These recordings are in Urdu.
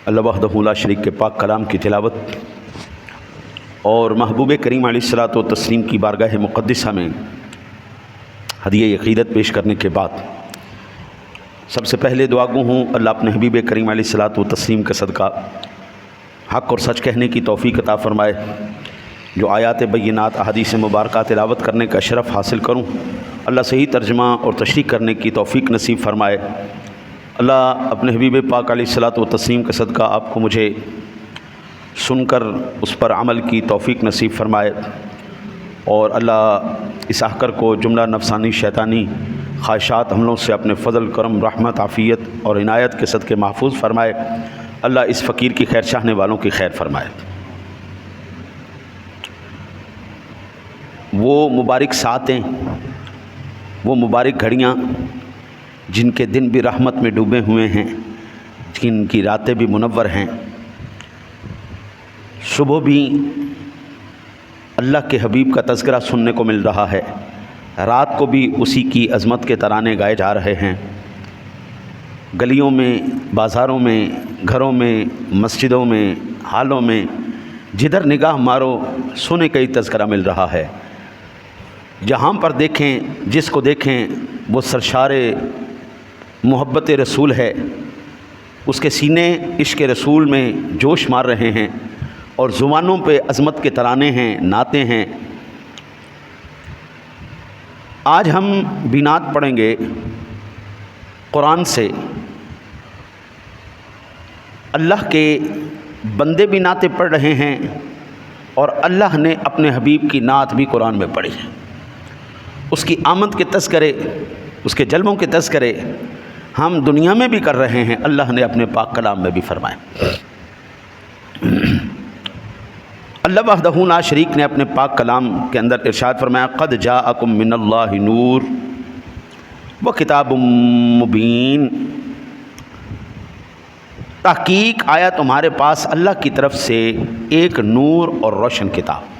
اللہ وحدہ لا شریک کے پاک کلام کی تلاوت اور محبوب کریم علیہ الصلوۃ والتسلیم کی بارگاہ مقدسہ میں ہدیہ عقیدت پیش کرنے کے بعد سب سے پہلے دعا گو ہوں اللہ اپنے حبیب کریم علیہ الصلوۃ والتسلیم کا صدقہ حق اور سچ کہنے کی توفیق عطا فرمائے، جو آیات بینات احادیث مبارکہ تلاوت کرنے کا شرف حاصل کروں اللہ صحیح ترجمہ اور تشریح کرنے کی توفیق نصیب فرمائے۔ اللہ اپنے حبیب پاک علیہ الصلوۃ والتسلیم کا صدقہ آپ کو مجھے سن کر اس پر عمل کی توفیق نصیب فرمائے، اور اللہ اس احکر کو جملہ نفسانی شیطانی خواہشات حملوں سے اپنے فضل کرم رحمت عافیت اور عنایت کے صدقے محفوظ فرمائے۔ اللہ اس فقیر کی خیر چاہنے والوں کی خیر فرمائے۔ وہ مبارک ساعتیں، وہ مبارک گھڑیاں جن کے دن بھی رحمت میں ڈوبے ہوئے ہیں، جن کی راتیں بھی منور ہیں، صبح بھی اللہ کے حبیب کا تذکرہ سننے کو مل رہا ہے، رات کو بھی اسی کی عظمت کے ترانے گائے جا رہے ہیں۔ گلیوں میں، بازاروں میں، گھروں میں، مسجدوں میں، حالوں میں جدھر نگاہ مارو سونے کا ہی تذکرہ مل رہا ہے۔ جہاں پر دیکھیں، جس کو دیکھیں وہ سرشار محبت رسول ہے، اس کے سینے عشق رسول میں جوش مار رہے ہیں، اور زبانوں پہ عظمت کے ترانے ہیں، نعتیں ہیں۔ آج ہم بینات پڑھیں گے قرآن سے۔ اللہ کے بندے بھی نعتیں پڑھ رہے ہیں، اور اللہ نے اپنے حبیب کی نعت بھی قرآن میں پڑھی ہے۔ اس کی آمد کے تذکرے، اس کے جلووں کے تذکرے ہم دنیا میں بھی کر رہے ہیں، اللہ نے اپنے پاک کلام میں بھی فرمائے۔ اللہ وحدہ لا شریک نے اپنے پاک کلام کے اندر ارشاد فرمایا، قد جاءکم من اللہ نور و کتاب مبین، تحقیق آیا تمہارے پاس اللہ کی طرف سے ایک نور اور روشن کتاب۔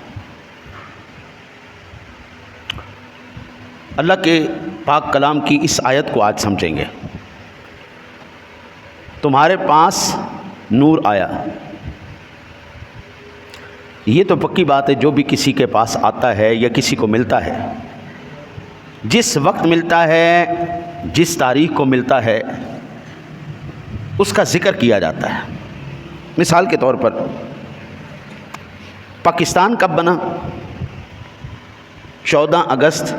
اللہ کے پاک کلام کی اس آیت کو آج سمجھیں گے۔ تمہارے پاس نور آیا، یہ تو پکی بات ہے، جو بھی کسی کے پاس آتا ہے یا کسی کو ملتا ہے، جس وقت ملتا ہے، جس تاریخ کو ملتا ہے، اس کا ذکر کیا جاتا ہے۔ مثال کے طور پر پاکستان کب بنا؟ 14 اگست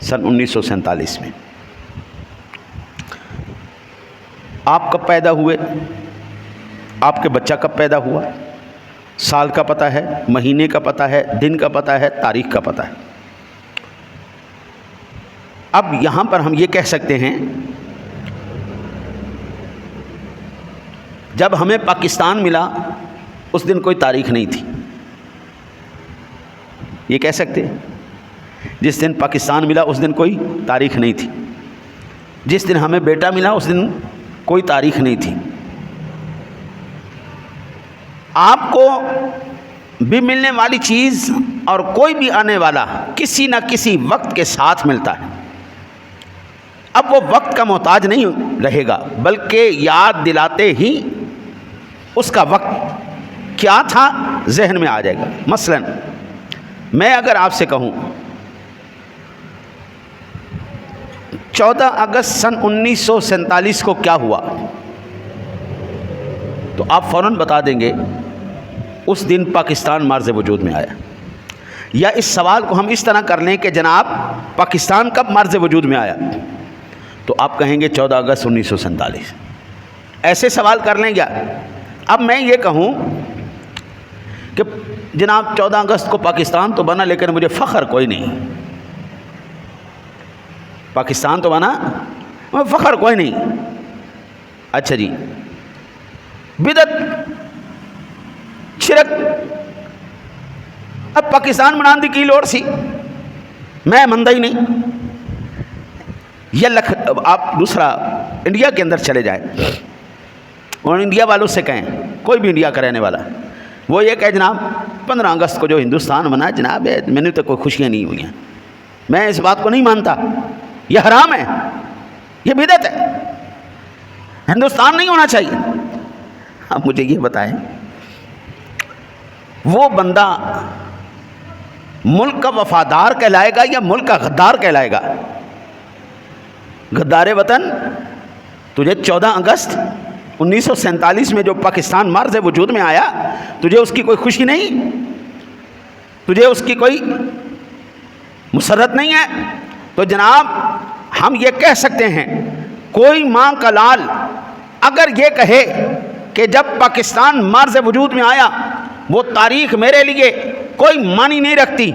سن 1947 میں۔ آپ کب پیدا ہوئے؟ آپ کے بچہ کب پیدا ہوا؟ سال کا پتہ ہے، مہینے کا پتہ ہے، دن کا پتہ ہے، تاریخ کا پتہ ہے۔ اب یہاں پر ہم یہ کہہ سکتے ہیں، جب ہمیں پاکستان ملا اس دن کوئی تاریخ نہیں تھی، یہ کہہ سکتے ہیں؟ جس دن پاکستان ملا اس دن کوئی تاریخ نہیں تھی، جس دن ہمیں بیٹا ملا اس دن کوئی تاریخ نہیں تھی۔ آپ کو بھی ملنے والی چیز اور کوئی بھی آنے والا کسی نہ کسی وقت کے ساتھ ملتا ہے۔ اب وہ وقت کا محتاج نہیں رہے گا، بلکہ یاد دلاتے ہی اس کا وقت کیا تھا ذہن میں آ جائے گا۔ مثلا میں اگر آپ سے کہوں 14 اگست سن 1947 کو کیا ہوا، تو آپ فوراً بتا دیں گے اس دن پاکستان مارز وجود میں آیا۔ یا اس سوال کو ہم اس طرح کر لیں کہ جناب پاکستان کب مارز وجود میں آیا، تو آپ کہیں گے 14 اگست 1947۔ ایسے سوال کر لیں گیا۔ اب میں یہ کہوں کہ جناب 14 اگست کو پاکستان تو بنا، لیکن مجھے فخر کوئی نہیں، پاکستان تو بنا مجھے فخر کوئی نہیں۔ اچھا جی، بدعت شرک، اب پاکستان بنان دی کی لوڑ سی، میں مندہ ہی نہیں۔ یہ آپ دوسرا انڈیا کے اندر چلے جائیں اور انڈیا والوں سے کہیں، کوئی بھی انڈیا کا رہنے والا، وہ یہ کہ جناب 15 اگست کو جو ہندوستان بنا، جناب میں نے تو کوئی خوشیاں نہیں ہوئی ہیں، میں اس بات کو نہیں مانتا، یہ حرام ہے، یہ بدعت ہے، ہندوستان نہیں ہونا چاہیے۔ اب مجھے یہ بتائیں، وہ بندہ ملک کا وفادار کہلائے گا یا ملک کا غدار کہلائے گا؟ غدار وطن، تجھے 14 اگست 1947 میں جو پاکستان مرز وجود میں آیا، تجھے اس کی کوئی خوشی نہیں؟ تجھے اس کی کوئی مسرت نہیں ہے؟ تو جناب ہم یہ کہہ سکتے ہیں، کوئی ماں کا لال اگر یہ کہے کہ جب پاکستان مرز وجود میں آیا وہ تاریخ میرے لیے کوئی معنی نہیں رکھتی،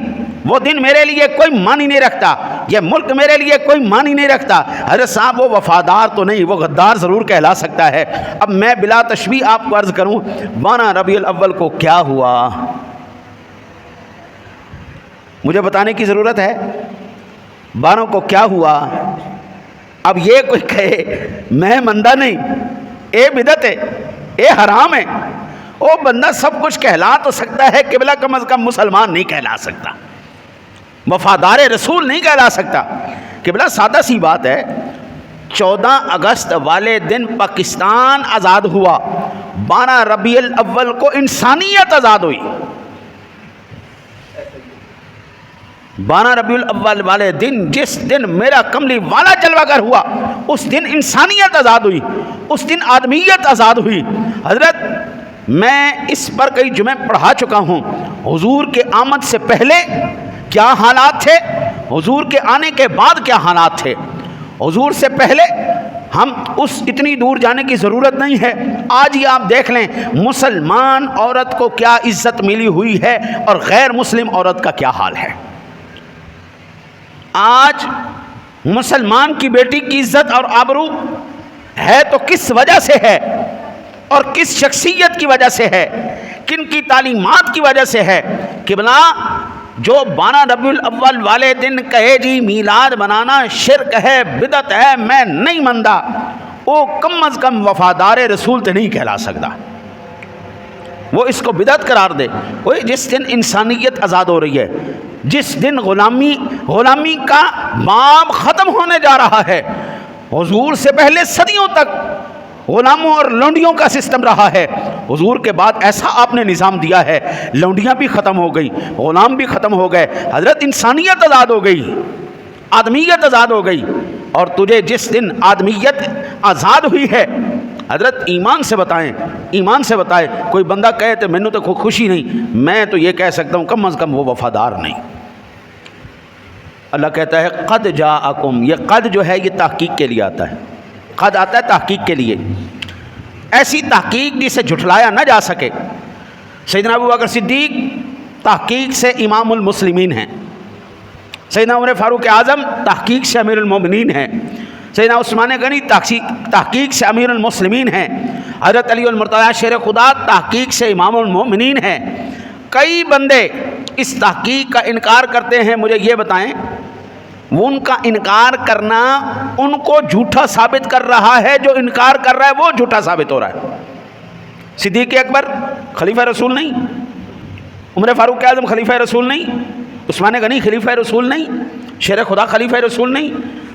وہ دن میرے لیے کوئی معنی نہیں رکھتا، یہ ملک میرے لیے کوئی معنی نہیں رکھتا، حضرت صاحب وہ وفادار تو نہیں، وہ غدار ضرور کہلا سکتا ہے۔ اب میں بلا تشبیہ آپ کو عرض کروں، 12 ربیع الاول کو کیا ہوا؟ مجھے بتانے کی ضرورت ہے 12 کو کیا ہوا؟ اب یہ کوئی کہے میں مندہ نہیں، اے بدعت ہے، اے حرام ہے، وہ بندہ سب کچھ کہلا تو سکتا ہے، قبلہ کم از کم مسلمان نہیں کہلا سکتا، وفادار رسول نہیں کہلا سکتا۔ قبلہ سادہ سی بات ہے، 14 اگست والے دن پاکستان آزاد ہوا، 12 ربیع الاول کو انسانیت آزاد ہوئی۔ 12 ربیع الاول والے دن، جس دن میرا کملی والا جلوہ گر ہوا، اس دن انسانیت آزاد ہوئی، اس دن آدمیت آزاد ہوئی۔ حضرت میں اس پر کئی جمعے پڑھا چکا ہوں، حضور کے آمد سے پہلے کیا حالات تھے، حضور کے آنے کے بعد کیا حالات تھے۔ حضور سے پہلے ہم اس اتنی دور جانے کی ضرورت نہیں ہے، آج ہی آپ دیکھ لیں مسلمان عورت کو کیا عزت ملی ہوئی ہے اور غیر مسلم عورت کا کیا حال ہے۔ آج مسلمان کی بیٹی کی عزت اور آبرو ہے تو کس وجہ سے ہے، اور کس شخصیت کی وجہ سے ہے، کن کی تعلیمات کی وجہ سے ہے؟ قبلہ جو 12 ربیع الاول والے دن کہے جی میلاد منانا شرک ہے، بدعت ہے، میں نہیں مانتا، وہ کم از کم وفادار رسول تو نہیں کہلا سکتا، وہ اس کو بدعت قرار دے۔ وہ جس دن انسانیت آزاد ہو رہی ہے، جس دن غلامی کا باب ختم ہونے جا رہا ہے، حضور سے پہلے صدیوں تک غلاموں اور لونڈیوں کا سسٹم رہا ہے، حضور کے بعد ایسا آپ نے نظام دیا ہے، لونڈیاں بھی ختم ہو گئی، غلام بھی ختم ہو گئے، حضرت انسانیت آزاد ہو گئی، آدمیت آزاد ہو گئی۔ اور تجھے جس دن آدمیت آزاد ہوئی ہے، حضرت ایمان سے بتائیں، ایمان سے بتائے، کوئی بندہ کہے تو مینوں تو خوشی نہیں، میں تو یہ کہہ سکتا ہوں کم از کم وہ وفادار نہیں۔ اللہ کہتا ہے قد جاءکم، یہ قد جو ہے یہ تحقیق کے لیے آتا ہے، قد آتا ہے تحقیق کے لیے، ایسی تحقیق جسے جھٹلایا نہ جا سکے۔ سیدنا ابوبکر صدیق تحقیق سے امام المسلمین ہیں، سیدنا عمر فاروق اعظم تحقیق سے امیر المومنین ہیں، سیدنا عثمان غنی تحقیق سے امیر المسلمین ہیں، حضرت علی المرتضیٰ شیر خدا تحقیق سے امام المومنین ہیں۔ کئی بندے اس تحقیق کا انکار کرتے ہیں، مجھے یہ بتائیں وہ ان کا انکار کرنا ان کو جھوٹا ثابت کر رہا ہے، جو انکار کر رہا ہے وہ جھوٹا ثابت ہو رہا ہے۔ صدیق اکبر خلیفہ رسول نہیں، عمر فاروق اعظم خلیفہ رسول نہیں، عثمان غنی خلیفہ رسول نہیں، شیر خدا خلیفہ رسول نہیں،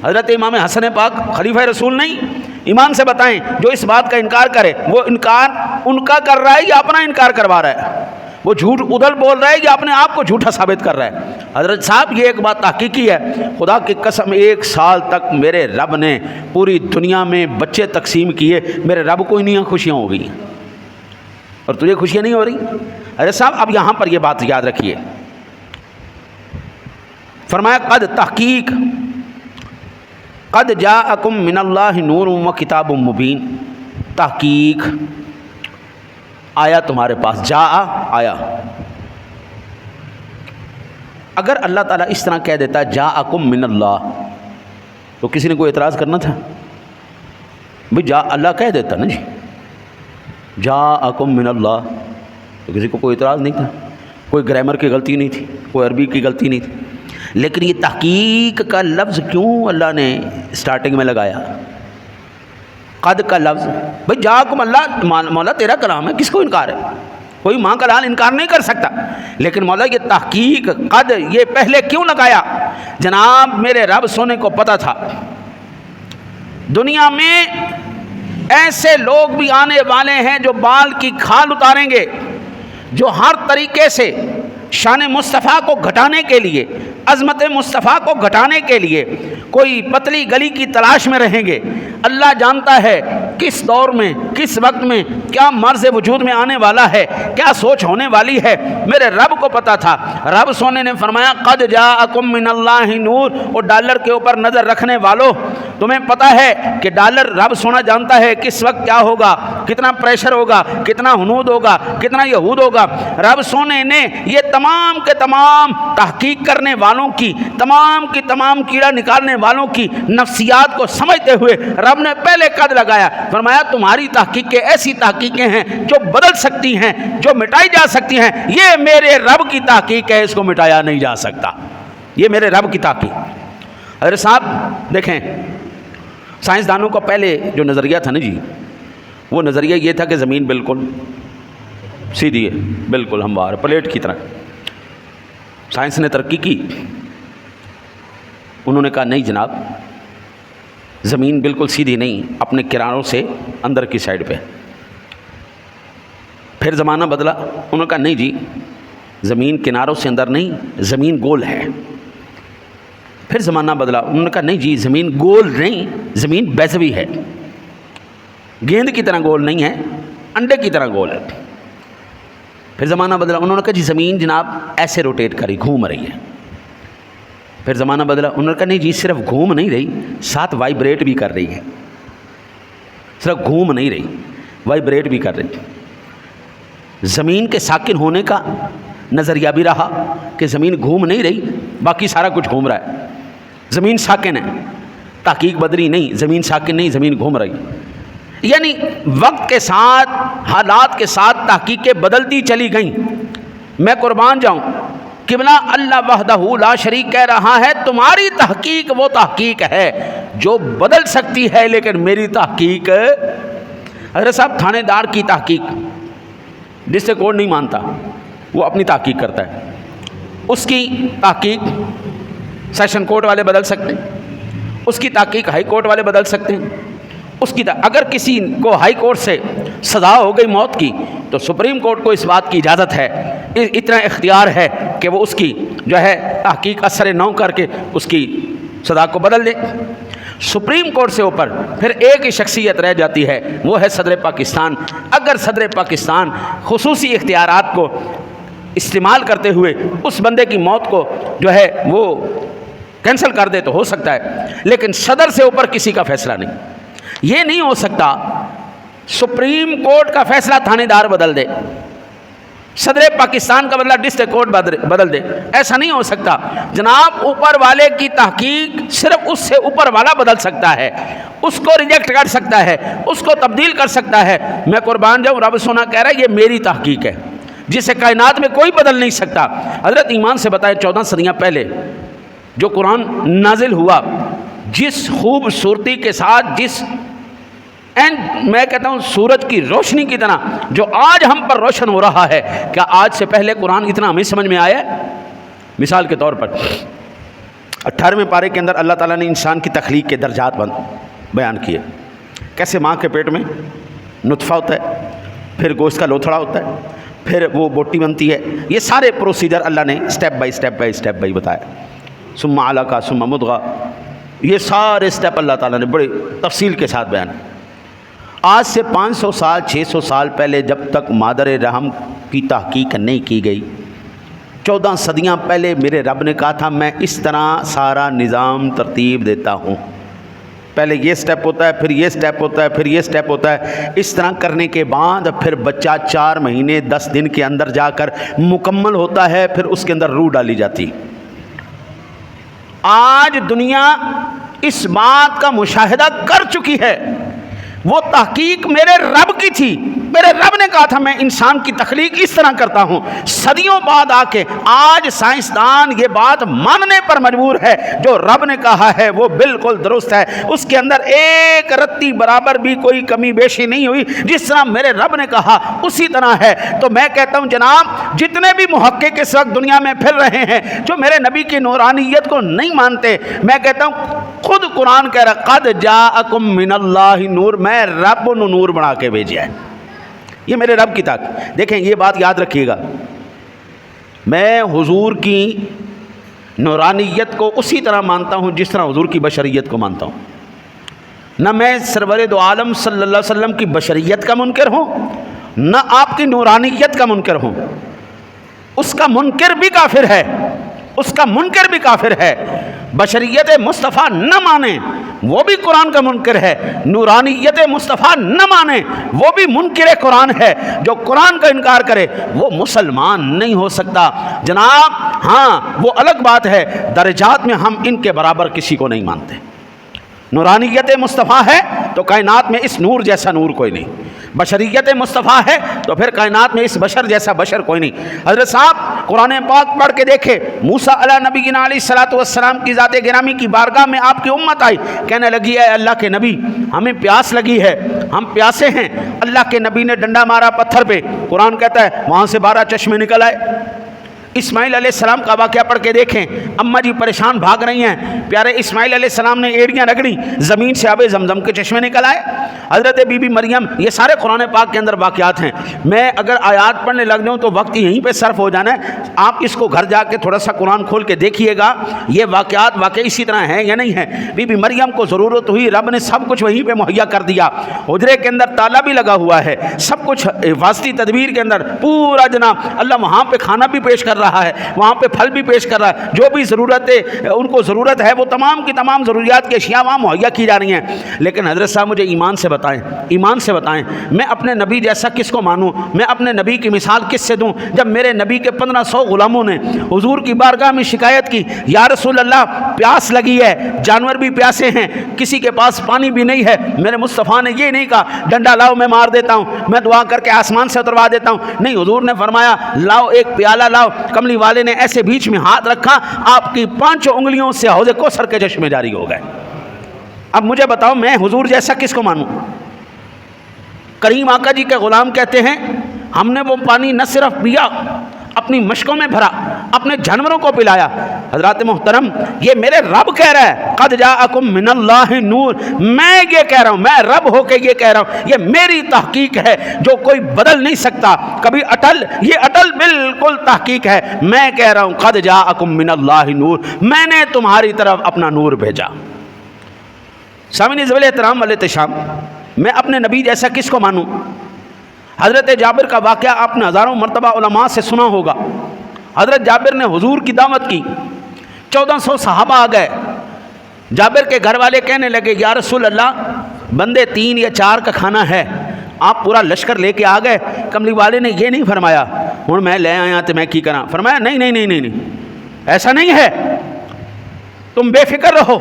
حضرت امام حسن پاک خلیفہ رسول نہیں۔ ایمان سے بتائیں جو اس بات کا انکار کرے وہ انکار ان کا کر رہا ہے یا اپنا انکار کروا رہا ہے؟ وہ جھوٹ ادھر بول رہا ہے یا اپنے آپ کو جھوٹا ثابت کر رہا ہے؟ حضرت صاحب یہ ایک بات تحقیقی ہے، خدا کی قسم 1 سال تک میرے رب نے پوری دنیا میں بچے تقسیم کیے، میرے رب کو ہی نہیں خوشیاں ہو گئی، اور تجھے خوشیاں نہیں ہو رہی؟ حضرت صاحب اب یہاں پر یہ بات یاد رکھیے، فرمایا قد تحقیق قد جاءکم من اللہ نور و کتاب مبین، تحقیق آیا تمہارے پاس، جا آیا۔ اگر اللہ تعالیٰ اس طرح کہہ دیتا جاءکم من اللہ تو کسی نے کوئی اعتراض کرنا تھا؟ بھئی جا اللہ کہہ دیتا نا جی، جاءکم من اللہ تو کسی کو کوئی اعتراض نہیں تھا، کوئی گرامر کی غلطی نہیں تھی، کوئی عربی کی غلطی نہیں تھی۔ لیکن یہ تحقیق کا لفظ کیوں اللہ نے سٹارٹنگ میں لگایا؟ قد کا لفظ، بھئی جاءکم اللہ، مولا تیرا کلام ہے، کس کو انکار ہے؟ کوئی ماں کا لال انکار نہیں کر سکتا، لیکن مولا یہ تحقیق قد یہ پہلے کیوں لگایا؟ جناب میرے رب سونے کو پتہ تھا دنیا میں ایسے لوگ بھی آنے والے ہیں جو بال کی کھال اتاریں گے، جو ہر طریقے سے شان مصطفیٰ کو گھٹانے کے لیے، عظمت مصطفیٰ کو گھٹانے کے لیے کوئی پتلی گلی کی تلاش میں رہیں گے۔ اللہ جانتا ہے کس دور میں، کس وقت میں کیا مرض وجود میں آنے والا ہے، کیا سوچ ہونے والی ہے، میرے رب کو پتا تھا۔ رب سونے نے فرمایا قد جاءکم من اللہ نور، اور ڈالر کے اوپر نظر رکھنے والوں تمہیں پتا ہے کہ ڈالر رب سونا جانتا ہے کس وقت کیا ہوگا، کتنا پریشر ہوگا، کتنا ہنود ہوگا، کتنا یہود ہوگا۔ رب سونے نے یہ تمام کے تمام تحقیق کرنے والوں کی، تمام کی تمام کیڑا نکالنے والوں کی نفسیات کو سمجھتے ہوئے رب نے پہلے قد لگایا، فرمایا تمہاری تحقیقیں ایسی تحقیقیں ہیں جو بدل سکتی ہیں، جو مٹائی جا سکتی ہیں، یہ میرے رب کی تحقیق ہے، اس کو مٹایا نہیں جا سکتا، یہ میرے رب کی تحقیق۔ ارے صاحب دیکھیں، سائنسدانوں کا پہلے جو نظریہ تھا نا جی، وہ نظریہ یہ تھا کہ زمین بالکل سیدھی ہے، بالکل ہموار پلیٹ کی طرح۔ سائنس نے ترقی کی، انہوں نے کہا نہیں جناب، زمین بالکل سیدھی نہیں، اپنے کناروں سے اندر کی سائڈ پہ۔ پھر زمانہ بدلا، انہوں نے کہا نہیں جی، زمین کناروں سے اندر نہیں، زمین گول ہے۔ پھر زمانہ بدلا، انہوں نے کہا نہیں جی، زمین گول نہیں، زمین بیضوی ہے، گیند کی طرح گول نہیں ہے، انڈے کی طرح گول ہے۔ پھر زمانہ بدلا، انہوں نے کہا جی زمین جناب ایسے روٹیٹ کری، گھوم رہی ہے۔ پھر زمانہ بدلا، انہوں نے کہا نہیں جی صرف گھوم نہیں رہی، ساتھ وائبریٹ بھی کر رہی ہے، صرف گھوم نہیں رہی، وائبریٹ بھی کر رہی۔ زمین کے ساکن ہونے کا نظریہ بھی رہا کہ زمین گھوم نہیں رہی، باقی سارا کچھ گھوم رہا ہے، زمین ساکن ہے، تحقیق بدلی نہیں، زمین ساکن نہیں، زمین گھوم رہی۔ یعنی وقت کے ساتھ، حالات کے ساتھ تحقیقیں بدلتی چلی گئیں۔ میں قربان جاؤں، قبلہ اللہ وحدہ لا شریک کہہ رہا ہے تمہاری تحقیق وہ تحقیق ہے جو بدل سکتی ہے، لیکن میری تحقیق، حضرت صاحب تھانے دار کی تحقیق ڈسٹرکٹ کورٹ نہیں مانتا، وہ اپنی تحقیق کرتا ہے، اس کی تحقیق سیشن کورٹ والے بدل سکتے ہیں، اس کی تحقیق ہائی کورٹ والے بدل سکتے ہیں، اس کی اگر کسی کو ہائی کورٹ سے سزا ہو گئی موت کی تو سپریم کورٹ کو اس بات کی اجازت ہے، اتنا اختیار ہے کہ وہ اس کی جو ہے تحقیق اثر نو کر کے اس کی سزا کو بدل دے۔ سپریم کورٹ سے اوپر پھر ایک ہی شخصیت رہ جاتی ہے، وہ ہے صدر پاکستان۔ اگر صدر پاکستان خصوصی اختیارات کو استعمال کرتے ہوئے اس بندے کی موت کو جو ہے وہ کینسل کر دے تو ہو سکتا ہے، لیکن صدر سے اوپر کسی کا فیصلہ نہیں۔ یہ نہیں ہو سکتا سپریم کورٹ کا فیصلہ تھانے دار بدل دے، صدر پاکستان کا بدلہ ڈسٹرکٹ کورٹ بدل دے، ایسا نہیں ہو سکتا جناب۔ اوپر والے کی تحقیق صرف اس سے اوپر والا بدل سکتا ہے، اس کو ریجیکٹ کر سکتا ہے، اس کو تبدیل کر سکتا ہے۔ میں قربان جاؤں، رب سونا کہہ رہا ہے یہ میری تحقیق ہے جسے کائنات میں کوئی بدل نہیں سکتا۔ حضرت ایمان سے بتائے 14 صدیاں پہلے جو قرآن نازل ہوا، جس خوبصورتی کے ساتھ، جس میں کہتا ہوں سورج کی روشنی کی طرح جو آج ہم پر روشن ہو رہا ہے، کیا آج سے پہلے قرآن اتنا ہمیں سمجھ میں آیا ہے؟ مثال کے طور پر 18ویں پارے کے اندر اللہ تعالیٰ نے انسان کی تخلیق کے درجات بیان کیے، کیسے ماں کے پیٹ میں نطفہ ہوتا ہے، پھر گوشت کا لوتھڑا ہوتا ہے، پھر وہ بوٹی بنتی ہے، یہ سارے پروسیجر اللہ نے سٹیپ بائی سٹیپ بتایا۔ ثم علقہ ثم مضغہ، یہ سارے سٹیپ اللہ تعالیٰ نے بڑے تفصیل کے ساتھ بیان۔ آج سے 500 سال 600 سال پہلے جب تک مادر رحم کی تحقیق نہیں کی گئی، 14 صدیاں پہلے میرے رب نے کہا تھا میں اس طرح سارا نظام ترتیب دیتا ہوں، پہلے یہ سٹیپ ہوتا ہے، پھر یہ سٹیپ ہوتا ہے، پھر یہ سٹیپ ہوتا ہے، اس طرح کرنے کے بعد پھر بچہ 4 مہینے 10 دن کے اندر جا کر مکمل ہوتا ہے، پھر اس کے اندر روح ڈالی جاتی۔ آج دنیا اس بات کا مشاہدہ کر چکی ہے، وہ تحقیق میرے رب کی تھی، میرے رب نے کہا تھا میں انسان کی تخلیق اس طرح کرتا ہوں۔ صدیوں بعد آ کے آج سائنسدان یہ بات ماننے پر مجبور ہے، جو رب نے کہا ہے وہ بالکل درست ہے، اس کے اندر ایک رتی برابر بھی کوئی کمی بیشی نہیں ہوئی، جس طرح میرے رب نے کہا اسی طرح ہے۔ تو میں کہتا ہوں جناب، جتنے بھی محقق اس وقت دنیا میں پھر رہے ہیں جو میرے نبی کی نورانیت کو نہیں مانتے، میں کہتا ہوں خود قرآن کہہ رہا قد جاءکم من اللہ نور، میں میں رب نو نور بنا کے بھیجا ہے. یہ میرے رب کی طاقت. دیکھیں یہ بات یاد رکھیے گا, میں حضور کی نورانیت کو اسی طرح مانتا ہوں جس طرح حضور کی بشریت کو مانتا ہوں. نہ میں سرور دو عالم صلی اللہ علیہ وسلم کی بشریت کا منکر ہوں, نہ آپ کی نورانیت کا منکر ہوں. اس کا منکر بھی کافر ہے, اس کا منکر بھی کافر ہے. بشریت مصطفیٰ نہ مانے وہ بھی قرآن کا منکر ہے, نورانیت مصطفیٰ نہ مانے وہ بھی منکر قرآن ہے. جو قرآن کا انکار کرے وہ مسلمان نہیں ہو سکتا جناب. ہاں وہ الگ بات ہے, درجات میں ہم ان کے برابر کسی کو نہیں مانتے. نورانیت مصطفیٰ ہے تو کائنات میں اس نور جیسا نور کوئی نہیں. بشریت مصطفیٰ ہے تو پھر کائنات میں اس بشر جیسا بشر کوئی نہیں. حضرت صاحب قرآن پاک پڑھ کے دیکھے, موسیٰ علیہ نبینا علیہ الصلوۃ والسلام کی ذات گرامی کی بارگاہ میں آپ کی امت آئی, کہنے لگی اے اللہ کے نبی ہمیں پیاس لگی ہے, ہم پیاسے ہیں. اللہ کے نبی نے ڈنڈا مارا پتھر پہ, قرآن کہتا ہے وہاں سے 12 چشمے نکل آئے. اسماعیل علیہ السلام کا واقعہ پڑھ کے دیکھیں, اماں جی پریشان بھاگ رہی ہیں, پیارے اسماعیل علیہ السلام نے ایڑیاں رگڑی, زمین سے آب زمزم کے چشمے نکل آئے. حضرت بی بی مریم, یہ سارے قرآن پاک کے اندر واقعات ہیں. میں اگر آیات پڑھنے لگ جاؤں تو وقت یہیں پہ صرف ہو جانا ہے. آپ اس کو گھر جا کے تھوڑا سا قرآن کھول کے دیکھیے گا یہ واقعات واقعی اسی طرح ہیں یا نہیں ہیں. بی بی مریم کو ضرورت ہوئی, رب نے سب کچھ وہیں پہ مہیا کر دیا. حجرے کے اندر تالا بھی لگا ہوا ہے, سب کچھ حفاظتی تدبیر کے اندر پورا جناب. اللہ وہاں پہ کھانا بھی پیش کر رہا ہے, وہاں پہ پھل بھی پیش کر رہا ہے, جو بھی ضرورت ہے ان کو ضرورت ہے وہ تمام کی تمام ضروریات کی اشیاء وہاں مہیا کی جا رہی ہیں. لیکن حضرت صاحب مجھے ایمان سے بتائیں, ایمان سے بتائیں میں اپنے نبی جیسا کس کو مانوں, میں اپنے نبی کی مثال کس سے دوں جب میرے نبی کے 1500 غلاموں نے حضور کی بارگاہ میں شکایت کی, یا رسول اللہ پیاس لگی ہے, جانور بھی پیاسے ہیں, کسی کے پاس پانی بھی نہیں ہے. میرے مصطفیٰ نے یہ نہیں کہا ڈنڈا لاؤ میں مار دیتا ہوں, میں دعا کر کے آسمان سے اتروا دیتا ہوں. نہیں, حضور نے فرمایا لاؤ ایک پیالہ لاؤ. کملی والے نے ایسے بیچ میں ہاتھ رکھا, آپ کی 5 انگلیوں سے حوض کوثر کے چشمے جاری ہو گئے. اب مجھے بتاؤ میں حضور جیسا کس کو مانوں؟ کریم آقا جی کے غلام کہتے ہیں ہم نے وہ پانی نہ صرف پیا, اپنی مشکوں میں بھرا, اپنے جانوروں کو پلایا. حضرات محترم یہ میرے رب کہہ رہا ہے قد جاءکم من اللہ نور. میں یہ کہہ رہا ہوں, میں رب ہو کے یہ کہہ رہا ہوں, یہ میری تحقیق ہے جو کوئی بدل نہیں سکتا کبھی. اٹل, یہ اٹل بالکل تحقیق ہے. میں کہہ رہا ہوں قد جاءکم من اللہ نور, میں نے تمہاری طرف اپنا نور بھیجا. سامعین ذوال احترام والاحتشام, میں اپنے نبی جیسا کس کو مانوں؟ حضرت جابر کا واقعہ آپ نے ہزاروں مرتبہ علماء سے سنا ہوگا. حضرت جابر نے حضور کی دعوت کی, 1400 صحابہ آ گئے. جابر کے گھر والے کہنے لگے یا رسول اللہ بندے 3 یا 4 کا کھانا ہے, آپ پورا لشکر لے کے آ گئے. کملی والے نے یہ نہیں فرمایا ہوں میں لے آیا تو میں کی کراں, فرمایا نہیں نہیں نہیں نہیں ایسا نہیں ہے, تم بے فکر رہو,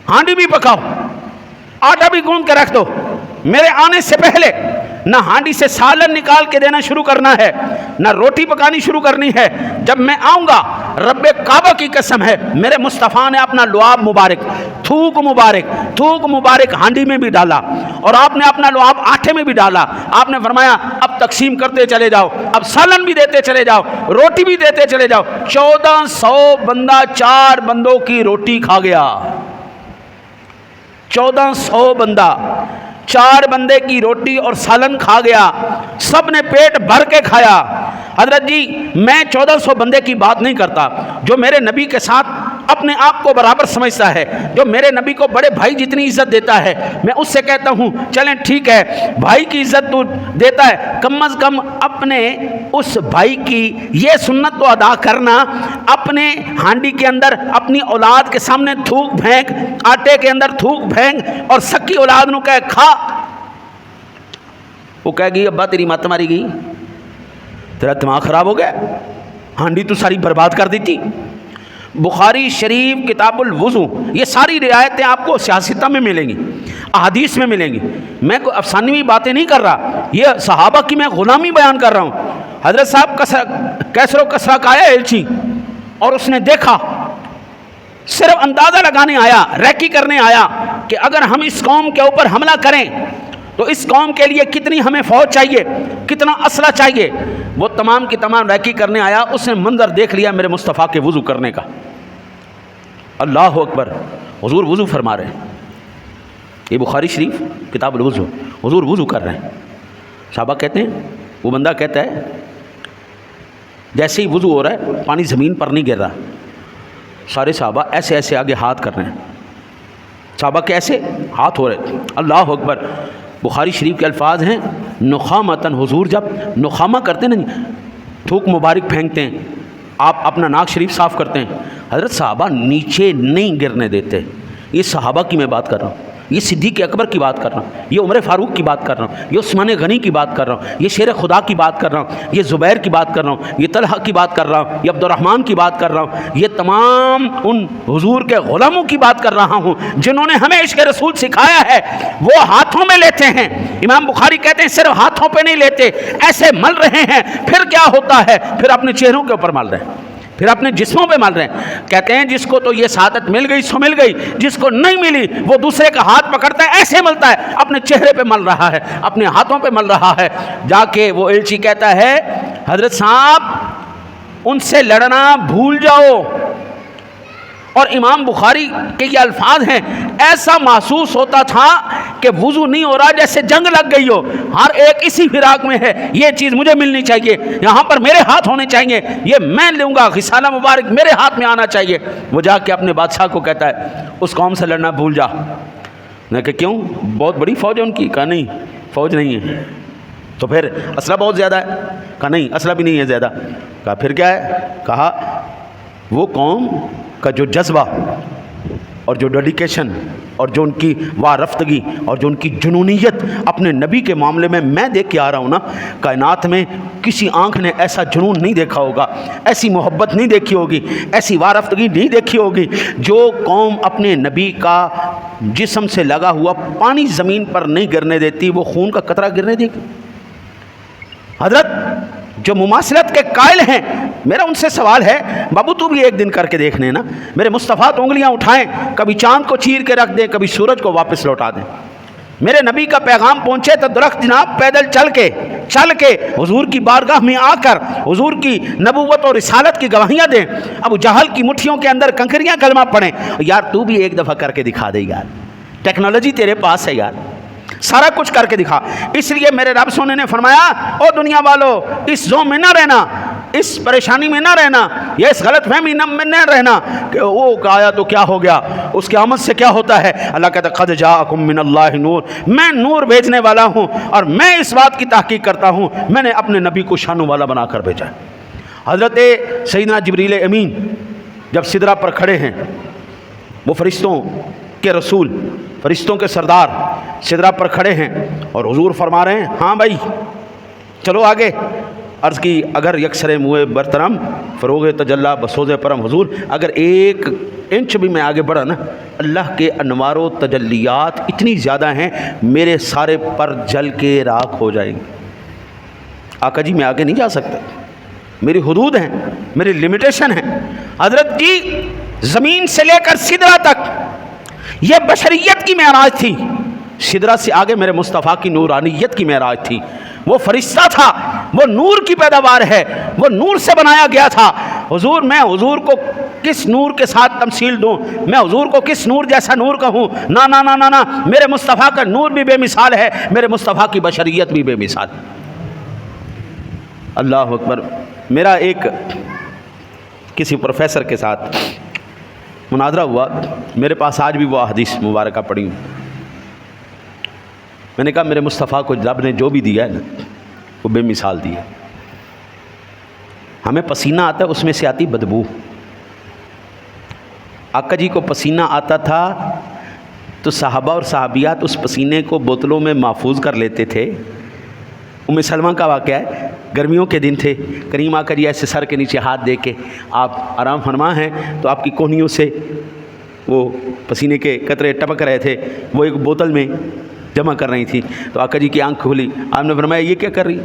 ہانڈی بھی پکاؤ, آٹا بھی گوندھ کے رکھ دو. میرے آنے سے پہلے نہ ہانڈی سے سالن نکال کے دینا شروع کرنا ہے, نہ روٹی پکانی شروع کرنی ہے. جب میں آؤں گا رب کعبہ کی قسم ہے میرے مصطفیٰ نے اپنا لعاب مبارک, تھوک مبارک ہانڈی میں بھی ڈالا, اور آپ نے اپنا لعاب آٹے میں بھی ڈالا. آپ نے فرمایا اب تقسیم کرتے چلے جاؤ, اب سالن بھی دیتے چلے جاؤ, روٹی بھی دیتے چلے جاؤ. 1400 بندہ 4 بندوں کی روٹی کھا گیا. 1400 بندہ 4 بندے کی روٹی اور سالن کھا گیا. سب نے پیٹ بھر کے کھایا. حضرت جی میں 1400 بندے کی بات نہیں کرتا, جو میرے نبی کے ساتھ اپنے آپ کو برابر سمجھتا ہے, جو میرے نبی کو بڑے بھائی جتنی عزت دیتا ہے, میں اس سے کہتا ہوں چلیں ٹھیک ہے بھائی کی عزت تو دیتا ہے, کم از کم اپنے اس بھائی کی یہ سنت تو ادا کرنا, اپنے ہانڈی کے اندر اپنی اولاد کے سامنے تھوک پھینک, آٹے کے اندر تھوک پھینک اور سکی اولاد نو کہے کھا. وہ کہے گی ابا تیری مت ماری گئی, تیرا دماغ خراب ہو گیا, ہانڈی تو ساری برباد کر دی تھی. بخاری شریف کتاب الوضو, یہ ساری رعایتیں آپ کو سیاستہ میں ملیں گی, احادیث میں ملیں گی. میں کوئی افسانوی باتیں نہیں کر رہا, یہ صحابہ کی میں غلامی بیان کر رہا ہوں. حضرت صاحب کیسر و کسرا کا آیا ایلچی, اور اس نے دیکھا, صرف اندازہ لگانے آیا, ریکی کرنے آیا کہ اگر ہم اس قوم کے اوپر حملہ کریں تو اس قوم کے لیے کتنی ہمیں فوج چاہیے, کتنا اسلحہ چاہیے. وہ تمام کی تمام ریکی کرنے آیا, اس نے منظر دیکھ لیا میرے مصطفیٰ کے وضو کرنے کا. اللہ اکبر, حضور وضو فرما رہے ہیں. یہ بخاری شریف کتاب الوضو، حضور وضو کر رہے ہیں، صحابہ کہتے ہیں، وہ بندہ کہتا ہے جیسے ہی وضو ہو رہا ہے پانی زمین پر نہیں گر رہا، سارے صحابہ ایسے ایسے آگے ہاتھ کر رہے ہیں، صحابہ کے ایسے ہاتھ ہو رہے، اللہ اکبر۔ بخاری شریف کے الفاظ ہیں نخامتن، حضور جب نخامہ کرتے ہیں نا، تھوک مبارک پھینکتے ہیں، آپ اپنا ناک شریف صاف کرتے ہیں، حضرت صحابہ نیچے نہیں گرنے دیتے۔ یہ صحابہ کی میں بات کر رہا ہوں، یہ صدیق اکبر کی بات کر رہا ہوں، یہ عمر فاروق کی بات کر رہا ہوں، یہ عثمان غنی کی بات کر رہا ہوں، یہ شیر خدا کی بات کر رہا ہوں، یہ زبیر کی بات کر رہا ہوں، یہ طلحہ کی بات کر رہا ہوں، یہ عبد الرحمن کی بات کر رہا ہوں، یہ تمام ان حضور کے غلاموں کی بات کر رہا ہوں جنہوں نے ہمیں عشق رسول سکھایا ہے۔ وہ ہاتھوں میں لیتے ہیں، امام بخاری کہتے ہیں صرف ہاتھوں پہ نہیں لیتے، ایسے مل رہے ہیں، پھر کیا ہوتا ہے؟ پھر اپنے چہروں کے اوپر مل رہے ہیں، پھر اپنے جسموں پہ مل رہے ہیں۔ کہتے ہیں جس کو تو یہ سعادت مل گئی سو مل گئی، جس کو نہیں ملی وہ دوسرے کا ہاتھ پکڑتا ہے، ایسے ملتا ہے، اپنے چہرے پہ مل رہا ہے، اپنے ہاتھوں پہ مل رہا ہے۔ جا کے وہ ایلچی کہتا ہے حضرت صاحب ان سے لڑنا بھول جاؤ۔ اور امام بخاری کے یہ الفاظ ہیں، ایسا محسوس ہوتا تھا کہ وضو نہیں ہو رہا جیسے جنگ لگ گئی ہو، ہر ایک اسی فراق میں ہے، یہ چیز مجھے ملنی چاہیے، یہاں پر میرے ہاتھ ہونے چاہیے، یہ میں لوں گا، غسالہ مبارک میرے ہاتھ میں آنا چاہیے۔ وہ جا کے اپنے بادشاہ کو کہتا ہے اس قوم سے لڑنا بھول جا۔ میں کہ کیوں؟ بہت بڑی فوج ہے ان کی۔ کہا نہیں، فوج نہیں ہے۔ تو پھر اسلحہ بہت زیادہ ہے۔ کہا نہیں، اسلحہ بھی نہیں ہے زیادہ۔ کہا پھر کیا ہے؟ کہا وہ قوم کا جو جذبہ اور جو ڈیڈیکیشن اور جو ان کی وارفتگی اور جو ان کی جنونیت اپنے نبی کے معاملے میں دیکھ کے آ رہا ہوں نا، کائنات میں کسی آنکھ نے ایسا جنون نہیں دیکھا ہوگا، ایسی محبت نہیں دیکھی ہوگی، ایسی وارفتگی نہیں دیکھی ہوگی۔ جو قوم اپنے نبی کا جسم سے لگا ہوا پانی زمین پر نہیں گرنے دیتی، وہ خون کا قطرہ گرنے دے گی؟ حضرت جو مماثلت کے قائل ہیں، میرا ان سے سوال ہے، بابو تو بھی ایک دن کر کے دیکھنے نا، میرے مصطفیٰ تو انگلیاں اٹھائیں، کبھی چاند کو چیر کے رکھ دیں، کبھی سورج کو واپس لوٹا دیں۔ میرے نبی کا پیغام پہنچے تو درخت جناب پیدل چل کے حضور کی بارگاہ میں آ کر حضور کی نبوت اور رسالت کی گواہیاں دیں۔ ابو جہل کی مٹھیوں کے اندر کنکریاں کلمہ پڑھیں۔ یار تو بھی ایک دفعہ کر کے دکھا دے یار، ٹیکنالوجی تیرے پاس ہے یار، سارا کچھ کر کے دکھا۔ اس لیے میرے رب سونے نے فرمایا او دنیا والو، اس زوم میں نہ رہنا، اس پریشانی میں نہ رہنا، یا اس غلط فہمی میں نہ رہنا کہ وہ آیا تو کیا ہو گیا، اس کی آمد سے کیا ہوتا ہے۔ اللہ کہتا ہے قد جاءکم من اللہ نور، میں نور بھیجنے والا ہوں، اور میں اس بات کی تحقیق کرتا ہوں، میں نے اپنے نبی کو شانوں والا بنا کر بھیجا ہے۔ حضرت سیدنا جبریل امین جب سدرہ پر کھڑے ہیں، وہ فرشتوں کے رسول، فرشتوں کے سردار سدرہ پر کھڑے ہیں، اور حضور فرما رہے ہیں ہاں بھائی چلو آگے۔ عرض کی اگر یکسر موئے برترم فروغ تجلی بسوز پرم، حضور اگر 1 انچ بھی میں آگے بڑھا نا، اللہ کے انوار و تجلیات اتنی زیادہ ہیں میرے سارے پر جل کے راکھ ہو جائیں گے۔ آقا جی میں آگے نہیں جا سکتا، میری حدود ہیں، میری لمیٹیشن ہیں۔ حضرت جی زمین سے لے کر سدرہ تک یہ بشریت کی معراج تھی، سدرہ سے آگے میرے مصطفیٰ کی نورانیت کی معراج تھی۔ وہ فرشتہ تھا، وہ نور کی پیداوار ہے، وہ نور سے بنایا گیا تھا۔ حضور میں حضور کو کس نور کے ساتھ تمثیل دوں، میں حضور کو کس نور جیسا نور کہوں؟ نا نا نا نا نا، میرے مصطفیٰ کا نور بھی بے مثال ہے، میرے مصطفیٰ کی بشریت بھی بے مثال۔ اللہ اکبر۔ میرا ایک کسی پروفیسر کے ساتھ مناظرہ ہوا، میرے پاس آج بھی وہ حدیث مبارکہ پڑھی ہوں۔ میں نے کہا میرے مصطفیٰ کو رب نے جو بھی دیا ہے نا وہ بے مثال دیا۔ ہمیں پسینہ آتا ہے، اس میں سے آتی بدبو۔ آقا جی کو پسینہ آتا تھا تو صحابہ اور صحابیات اس پسینے کو بوتلوں میں محفوظ کر لیتے تھے۔ ام سلمہ کا واقعہ ہے، گرمیوں کے دن تھے، کریم آقا جی ایسے سر کے نیچے ہاتھ دے کے آپ آرام فرما ہیں، تو آپ کی کوہنیوں سے وہ پسینے کے قطرے ٹپک رہے تھے، وہ ایک بوتل میں جمع کر رہی تھی۔ تو آقا جی کی آنکھ کھلی، آپ نے فرمایا یہ کیا کر رہی؟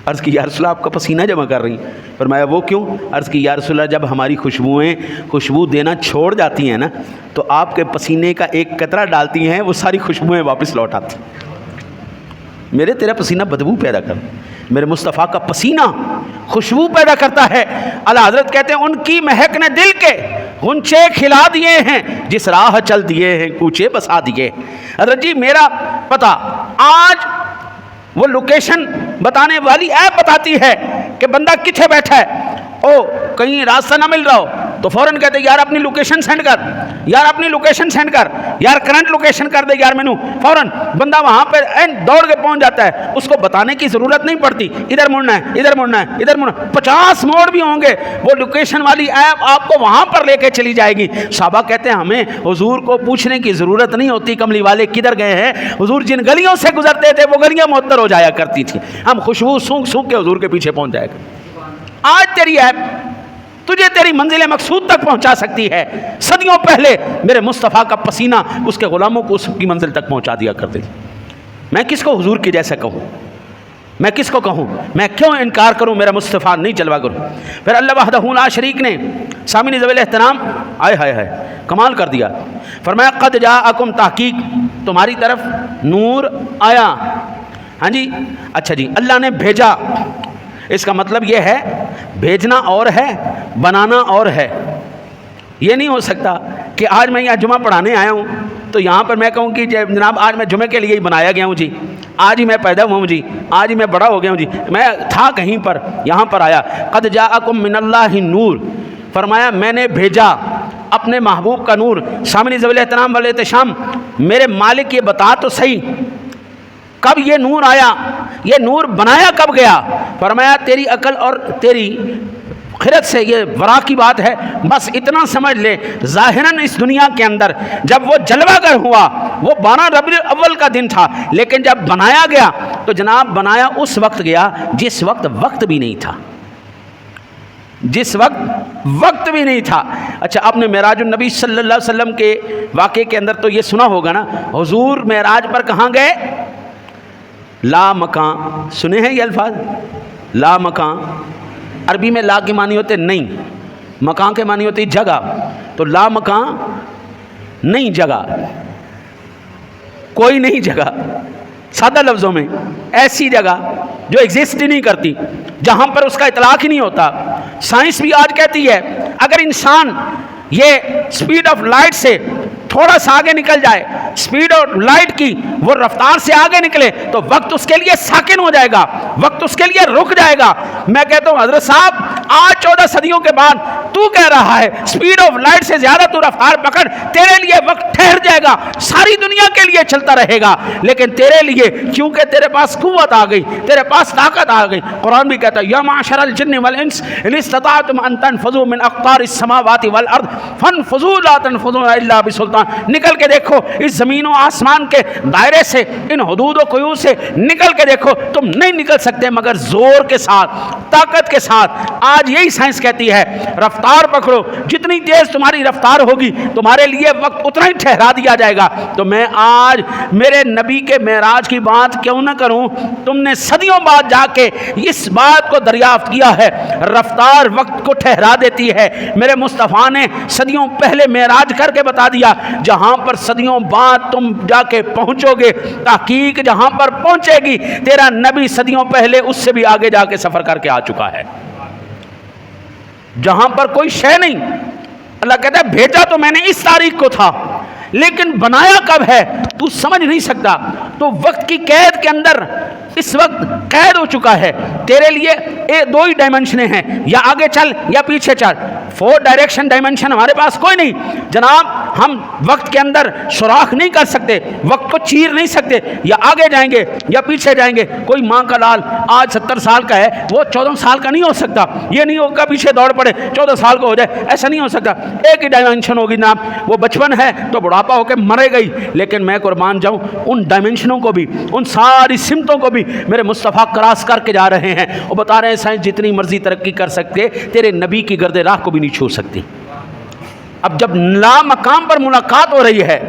عرض کی یا رسول اللہ آپ کا پسینہ جمع کر رہی۔ فرمایا وہ کیوں؟ عرض کی یا رسول اللہ جب ہماری خوشبوئیں خوشبو دینا چھوڑ جاتی ہیں نا، تو آپ کے پسینے کا ایک قطرہ ڈالتی ہیں، وہ ساری خوشبوئیں واپس لوٹ آتی۔ میرے تیرا پسینہ بدبو پیدا کر، میرے مصطفیٰ کا پسینہ خوشبو پیدا کرتا ہے۔ اعلیٰ حضرت کہتے ہیں ان کی مہک نے دل کے غنچے کھلا دیے ہیں، جس راہ چل دیے ہیں کوچے بسا دیے۔ حضرت جی میرا پتہ آج وہ لوکیشن بتانے والی ایپ بتاتی ہے کہ بندہ کتنے بیٹھا ہے، او کہیں راستہ نہ مل رہا ہو تو فوراً کہتے یار اپنی لوکیشن سینڈ کر، یار اپنی لوکیشن سینڈ کر، یار کرنٹ لوکیشن کر دے یار مینو، فوراً بندہ وہاں پہ دوڑ کے پہنچ جاتا ہے، اس کو بتانے کی ضرورت نہیں پڑتی ادھر مڑنا ہے ادھر مڑنا ہے ادھر مڑنا، 50 موڑ بھی ہوں گے وہ لوکیشن والی ایپ آپ کو وہاں پر لے کے چلی جائے گی۔ صحابہ کہتے ہیں ہمیں حضور کو پوچھنے کی ضرورت نہیں ہوتی کملی والے کدھر گئے ہیں، حضور جن گلیوں سے گزرتے تھے وہ گلیاں معطر ہو جایا کرتی تھی، ہم خوشبو سونکھ سونکھ کے حضور کے پیچھے پہنچ جائے گا۔ آج تیری ایپ تجھے تیری منزل مقصود تک پہنچا سکتی ہے، صدیوں پہلے میرے مصطفیٰ کا پسینہ اس کے غلاموں کو اس کی منزل تک پہنچا دیا کرتے تھے۔ میں کس کو حضور کی جیسا کہوں، میں کس کو کہوں، میں کیوں انکار کروں، میرا مصطفیٰ نہیں جلوہ کروں۔ پھر اللہ وحدہ لا شریک نے سامعین ذوی الاحترام آئے ہائے ہائے کمال کر دیا، فرمایا قد جاءکم، تحقیق تمہاری طرف نور آیا۔ ہاں جی اچھا جی، اللہ نے بھیجا، اس کا مطلب یہ ہے بھیجنا اور ہے بنانا اور ہے۔ یہ نہیں ہو سکتا کہ آج میں یہاں جمعہ پڑھانے آیا ہوں تو یہاں پر میں کہوں کہ جناب آج میں جمعے کے لیے ہی بنایا گیا ہوں جی، آج ہی میں پیدا ہوا ہوں جی، آج ہی میں بڑا ہو گیا ہوں جی، میں تھا کہیں پر یہاں پر آیا۔ قد جاءکم من اللہ نور، فرمایا میں نے بھیجا اپنے محبوب کا نور۔ سامعین ذوی الاحترام والاحتشام میرے مالک یہ بتا تو صحیح کب یہ نور آیا، یہ نور بنایا کب گیا؟ فرمایا تیری عقل اور تیری خرد سے یہ ورا کی بات ہے، بس اتنا سمجھ لے ظاہراً اس دنیا کے اندر جب وہ جلوہ گر ہوا وہ 12 ربیع الاول کا دن تھا، لیکن جب بنایا گیا تو جناب بنایا اس وقت گیا جس وقت وقت بھی نہیں تھا، جس وقت بھی نہیں تھا۔ اچھا آپ نے معراج النبی صلی اللہ علیہ وسلم کے واقعے کے اندر تو یہ سنا ہوگا نا، حضور معراج پر کہاں گئے؟ لا مکان، سنے ہیں یہ الفاظ؟ لا مکان عربی میں لا کے معنی ہوتے نہیں، مکان کے معنی ہوتی جگہ، تو لا مکان نہیں جگہ، کوئی نہیں جگہ، سادہ لفظوں میں ایسی جگہ جو ایگزسٹ ہی نہیں کرتی، جہاں پر اس کا اطلاق ہی نہیں ہوتا۔ سائنس بھی آج کہتی ہے اگر انسان یہ سپیڈ آف لائٹ سے تھوڑا سا آگے نکل جائے، سپیڈ آف لائٹ کی وہ رفتار سے آگے نکلے تو وقت اس کے لیے ساکن ہو جائے گا، وقت اس کے لیے رک جائے گا۔ میں کہتا ہوں حضرت صاحب آج 14 صدیوں کے بعد تو کہہ رہا ہے سپیڈ آف لائٹ سے زیادہ تو رفتار پکڑ، تیرے لیے وقت ٹھہر جائے گا، ساری دنیا کے لیے چلتا رہے گا، لیکن تیرے لیے کیونکہ تیرے پاس قوت آ گئی، تیرے پاس طاقت آ گئی۔ قرآن بھی کہتا ہے یا معشر الجن والانس ان استطعتم ان تنفذوا من اقطار السماوات والارض فانفذوا لا تنفذون الا بسلطان۔ نکل کے دیکھو اس زمین و آسمان کے دائرے سے، ان حدود و قیود سے نکل کے دیکھو، تم نہیں نکل سکتے مگر زور کے ساتھ، طاقت کے ساتھ۔ آج یہی سائنس کہتی ہے رفتار پکڑو، جتنی تیز تمہاری رفتار ہوگی تمہارے لیے وقت اتنا ہی ٹھہرا دیا جائے گا۔ تو میں آج میرے نبی کے معراج کی بات کیوں نہ کروں؟ تم نے صدیوں بعد جا کے اس بات کو دریافت کیا ہے، رفتار وقت کو ٹھہرا دیتی ہے۔ میرے مصطفیٰ نے صدیوں پہلے معراج کر کے بتا دیا جہاں پر صدیوں بعد تم جا کے پہنچو گے، تحقیق جہاں پر پہنچے گی تیرا نبی صدیوں پہلے اس سے بھی آگے جا کے سفر کر کے آ چکا ہے، جہاں پر کوئی شے نہیں۔ اللہ کہتا ہے بھیجا تو میں نے اس تاریخ کو تھا، لیکن بنایا کب ہے تو سمجھ نہیں سکتا۔ تو وقت کی قید کے اندر اس وقت قید ہو چکا ہے تیرے لیے۔ دو ہی ڈائمنشنیں ہیں، یا آگے چل یا پیچھے چل، 4 ڈائریکشن ڈائمنشن ہمارے پاس کوئی نہیں جناب۔ ہم وقت کے اندر سوراخ نہیں کر سکتے، وقت کو چیر نہیں سکتے، یا آگے جائیں گے یا پیچھے جائیں گے۔ کوئی ماں کا لال آج 70 سال کا ہے وہ 14 سال کا نہیں ہو سکتا، یہ نہیں ہوگا پیچھے دوڑ پڑے 14 سال کا ہو جائے، ایسا نہیں ہو سکتا۔ ایک ہی ڈائمنشن ہوگی جناب، وہ بچپن ہے تو بڑھاپا ہو کے مرے گئی، لیکن میں قربان جاؤں ان ڈائمنشنوں کو بھی، ان ساری سمتوں کو بھی میرے مصطفیٰ کراس کر کے جا رہے ہیں۔ وہ بتا رہے ہیں سائنس جتنی مرضی ترقی کر سکتے تیرے نبی کی گرد راہ کو بھی نہیں چھو سکتی۔ اب جب لا مقام پر ملاقات ہو رہی ہے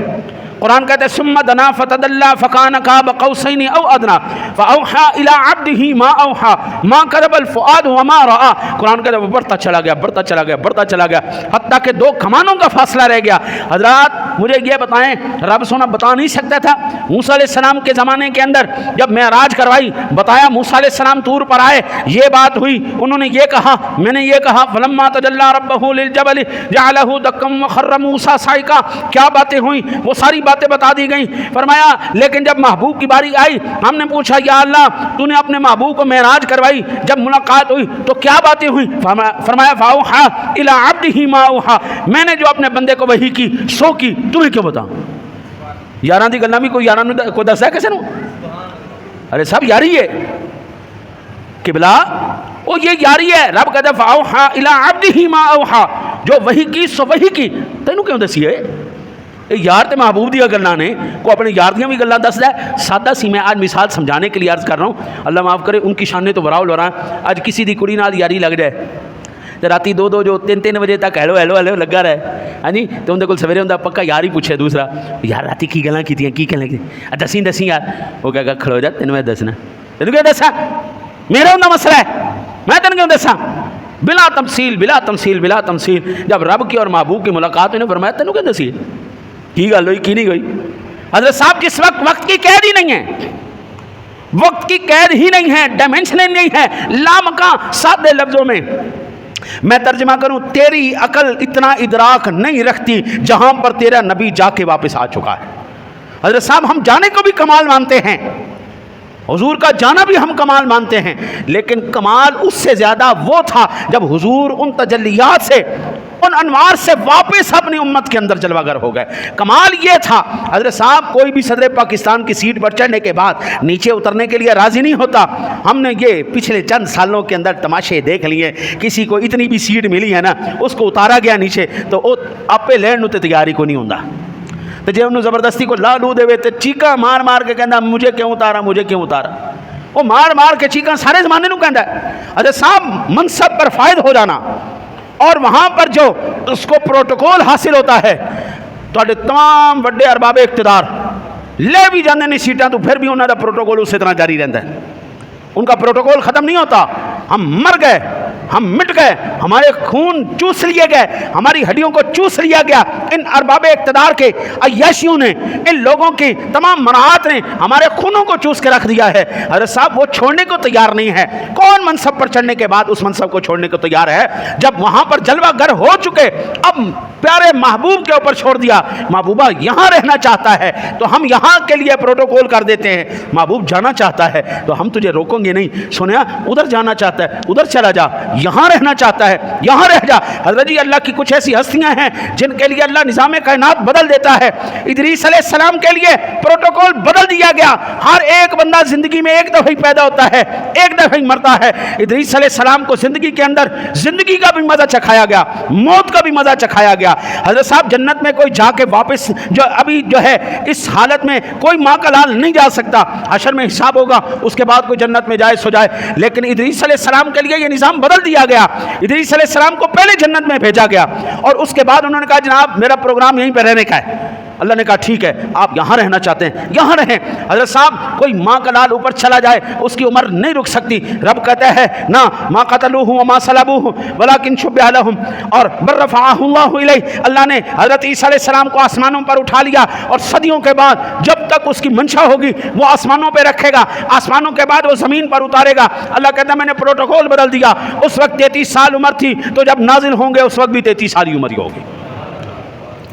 قرآن کہتے ہیں ثم دنا فتدلی فکان قاب قوسین او ادنا فاوحى الى عبده ما اوحى ما كذب الفؤاد وما راى. قرآن کہتے ہیں وہ بڑھتا چلا گیا حتیٰ کہ 2 کمانوں کا فاصلہ رہ گیا. حضرات مجھے یہ بتائیں، رب سونا بتا نہیں سکتا تھا موسیٰ علیہ السلام کے زمانے کے اندر جب معراج کروائی، بتایا موسیٰ علیہ السلام طور پر آئے، یہ بات ہوئی، انہوں نے یہ کہا، میں نے یہ کہا فلما تجلی ربہ للجبل جعلہ دکا وخر موسیٰ صعقا. کیا باتیں ہوئیں وہ ساری باتیں بتا دی گئیں. فرمایا لیکن جب محبوب کی باری آئی، ہم نے پوچھا یا اللہ تو نے اپنے محبوب کو معراج کروائی، جب ملاقات ہوئی تو کیا باتیں ہوئیں؟ فرمایا فاوحى الى عبده ما اوحى، میں نے جو اپنے بندے کو وحی کی سو کی، تمہیں کیوں بتاؤں؟ یاراں دی گلاں بھی کوئی یاراں کو دسدا کسے نوں؟ ارے سب یاری ہے قبلہ، وہ یہ یاری ہے. رب کہتا ہے فاوحى الى عبده ما اوحى، جو وحی کی سو وحی کی، تینوں کیوں دسی ہے؟ یار تے محبوب دیا گلاں نے کو اپنے یار دیاں بھی گلاں دسدا ہے. سادہ سی میں آج مثال سمجھانے کے لیے عرض کر رہا ہوں، اللہ معاف کرے ان کی شان تو براؤ لو رہا. آج کسی دی کڑی نال یاری لگ جائے تے راتی 2 جو 3 بجے تک ہیلو ہیلو ہیلو لگا رہے ہاں جی، تو اندر کول سویرے ہوندا پکا یار ہی پوچھے دوسرا یار راتی کی گلاں کیتیاں کی کہنے دسی یار. وہ کہے گا کھڑو جا تینوں میں دسنا، تینوں کیا دسا، میرا ہوندا مسئلہ ہے، میں تینوں کیوں دسا؟ بلا تمثیل. جب رب کی اور محبوب کی ملاقات ہوئی نے فرمایا تینوں کیا دسی کی گل ہوئی کی نہیں گئی. حضرت صاحب جس وقت کی قید ہی نہیں ہے، وقت کی قید ہی نہیں ہے، ڈائمنشن نہیں ہے، لامکاں سادے لفظوں میں میں ترجمہ کروں، تیری عقل اتنا ادراک نہیں رکھتی جہاں پر تیرا نبی جا کے واپس آ چکا ہے. حضرت صاحب ہم جانے کو بھی کمال مانتے ہیں، حضور کا جانا بھی ہم کمال مانتے ہیں، لیکن کمال اس سے زیادہ وہ تھا جب حضور ان تجلیات سے، ان انوار سے واپس اپنی امت کے اندر جلوہ گر ہو گئے. کمال یہ تھا حضرت صاحب کوئی بھی صدر پاکستان کی سیٹ پر چڑھنے کے بعد نیچے اترنے کے لیے راضی نہیں ہوتا. ہم نے یہ پچھلے چند سالوں کے اندر تماشے دیکھ لیے، کسی کو اتنی بھی سیٹ ملی ہے نا اس کو اتارا گیا نیچے تو وہ آپے لین تے تیاری کو نہیں ہوندا، تو جے انہوں زبردستی کو لا لو دے تے چیکا مار مار کے کہندا مجھے کیوں اتارا. وہ مار کے چیکا سارے زمانے نوں کہندا ہے. حضرت صاحب منصب پر فائد ہو جانا اور وہاں پر جو اس کو پروٹوکول حاصل ہوتا ہے، تو تمام وڈے ارباب اقتدار لے بھی جانے نہیں سیٹاں تو پھر بھی انہوں کا پروٹوکول اسی طرح جاری رہتا ہے، ان کا پروٹوکول ختم نہیں ہوتا. ہم مر گئے، ہم مٹ گئے، ہمارے خون چوس لیے گئے، ہماری ہڈیوں کو چوس لیا گیا ان ارباب اقتدار کے عیاشیوں نے، ان لوگوں کی تمام مراحت نے ہمارے خونوں کو چوس کے رکھ دیا ہے. حضرت صاحب وہ چھوڑنے کو تیار نہیں ہے. کون منصب پر چڑھنے کے بعد اس منصب کو چھوڑنے کو تیار ہے؟ جب وہاں پر جلوہ گر ہو چکے، اب پیارے محبوب کے اوپر چھوڑ دیا، محبوبہ یہاں رہنا چاہتا ہے تو ہم یہاں کے لیے پروٹوکول کر دیتے ہیں، محبوب جانا چاہتا ہے تو ہم تجھے روکیں گے نہیں. سنیا ادھر جانا چاہتا ہے ادھر چلا جا، یہاں رہنا چاہتا ہے یہاں رہ جا. حضرت جی اللہ کی کچھ ایسی ہستیاں ہیں جن کے لیے اللہ نظام کائنات بدل دیتا ہے. ادریس علیہ السلام کے لیے پروٹوکول بدل دیا گیا. ہر ایک بندہ زندگی میں ایک دفعہ ہی پیدا ہوتا ہے، ایک دفعہ ہی مرتا ہے. ادریس علیہ السلام کو زندگی کے اندر زندگی کا بھی مزہ چکھایا گیا، موت کا بھی مزہ چکھایا گیا. حضرت صاحب جنت میں کوئی جا کے واپس جو ابھی جو ہے اس حالت میں کوئی ماں کا لال نہیں جا سکتا. حشر میں حساب ہوگا، اس کے بعد کوئی جنت میں جائے سو جائے. لیکن ادریس علیہ السلام کے لیے یہ نظام بدل دیا گیا. ادریس علیہ السلام کو پہلے جنت میں بھیجا گیا اور اس کے بعد انہوں نے کہا جناب میرا پروگرام یہیں پہ رہنے کا ہے. اللہ نے کہا ٹھیک ہے آپ یہاں رہنا چاہتے ہیں یہاں رہیں. حضرت صاحب کوئی ماں کا لال اوپر چلا جائے اس کی عمر نہیں رک سکتی. رب کہتا ہے نا ما قتلوہ وما صلبوہ ولکن شبہ لہم، اور بل رفعہ اللہ الیہ، اللہ نے حضرت عیسیٰ علیہ السلام کو آسمانوں پر اٹھا لیا اور صدیوں کے بعد جب تک اس کی منشا ہوگی وہ آسمانوں پہ رکھے گا، آسمانوں کے بعد وہ زمین پر اتارے گا. اللہ کہتا ہے میں نے پروٹوکول بدل دیا. اس وقت 33 سال عمر تھی تو جب نازل ہوں گے اس وقت بھی 33 سال کی عمر ہی ہوگی.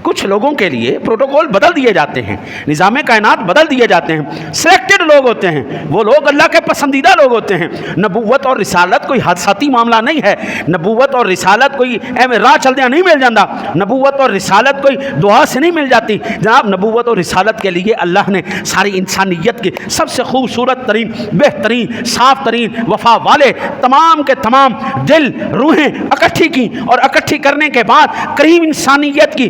کچھ لوگوں کے لیے پروٹوکول بدل دیے جاتے ہیں، نظام کائنات بدل دیے جاتے ہیں. سلیکٹڈ لوگ ہوتے ہیں، وہ لوگ اللہ کے پسندیدہ لوگ ہوتے ہیں. نبوت اور رسالت کوئی حادثاتی معاملہ نہیں ہے. نبوت اور رسالت کوئی راہ چلدیاں نہیں مل جاتا. نبوت اور رسالت کوئی دعا سے نہیں مل جاتی. جناب نبوت اور رسالت کے لیے اللہ نے ساری انسانیت کے سب سے خوبصورت ترین، بہترین، صاف ترین، وفا والے تمام کے تمام دل روحیں اکٹھی کی، اور اکٹھی کرنے کے بعد کریم انسانیت کی